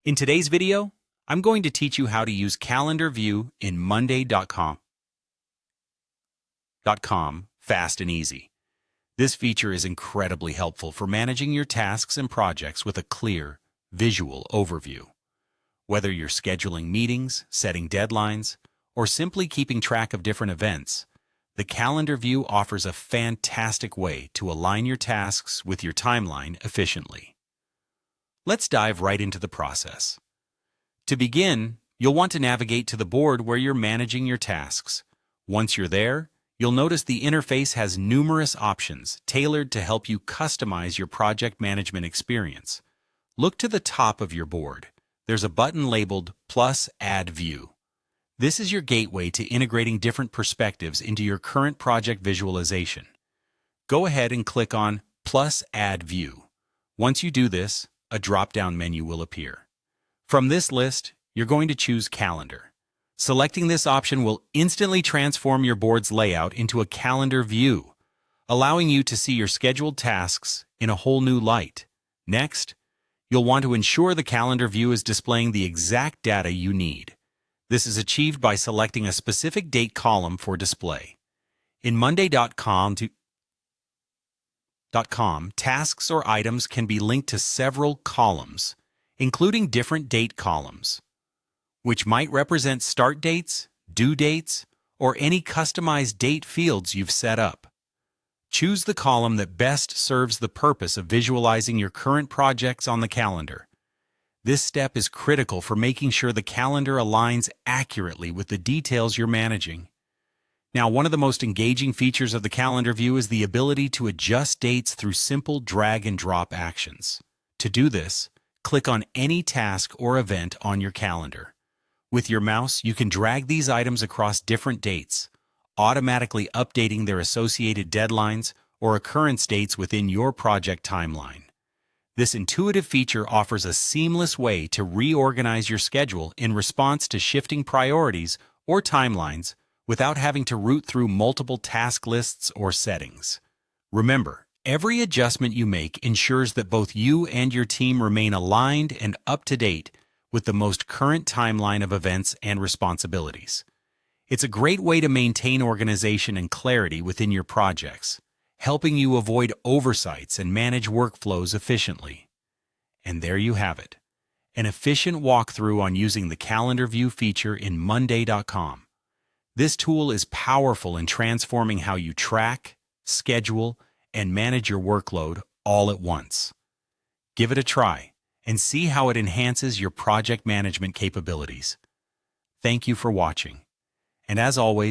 In today's video, I'm going to teach you how to use Calendar View in Monday.com fast and easy. This feature is incredibly helpful for managing your tasks and projects with a clear, visual overview. Whether you're scheduling meetings, setting deadlines, or simply keeping track of different events, the Calendar View offers a fantastic way to align your tasks with your timeline efficiently. Let's dive right into the process. To begin, you'll want to navigate to the board where you're managing your tasks. Once you're there, you'll notice the interface has numerous options tailored to help you customize your project management experience. Look to the top of your board. There's a button labeled Plus Add View. This is your gateway to integrating different perspectives into your current project visualization. Go ahead and click on Plus Add View. Once you do this, a drop-down menu will appear. From this list, you're going to choose Calendar. Selecting this option will instantly transform your board's layout into a calendar view, allowing you to see your scheduled tasks in a whole new light. Next, you'll want to ensure the calendar view is displaying the exact data you need. This is achieved by selecting a specific date column for display. In Monday.com, tasks or items can be linked to several columns, including different date columns, which might represent start dates, due dates, or any customized date fields you've set up. Choose the column that best serves the purpose of visualizing your current projects on the calendar. This step is critical for making sure the calendar aligns accurately with the details you're managing. Now, one of the most engaging features of the calendar view is the ability to adjust dates through simple drag and drop actions. To do this, click on any task or event on your calendar. With your mouse, you can drag these items across different dates, automatically updating their associated deadlines or occurrence dates within your project timeline. This intuitive feature offers a seamless way to reorganize your schedule in response to shifting priorities or timelines without having to root through multiple task lists or settings. Remember, every adjustment you make ensures that both you and your team remain aligned and up to date with the most current timeline of events and responsibilities. It's a great way to maintain organization and clarity within your projects, helping you avoid oversights and manage workflows efficiently. And there you have it, an efficient walkthrough on using the Calendar View feature in Monday.com. This tool is powerful in transforming how you track, schedule, and manage your workload all at once. Give it a try and see how it enhances your project management capabilities. Thank you for watching. And as always,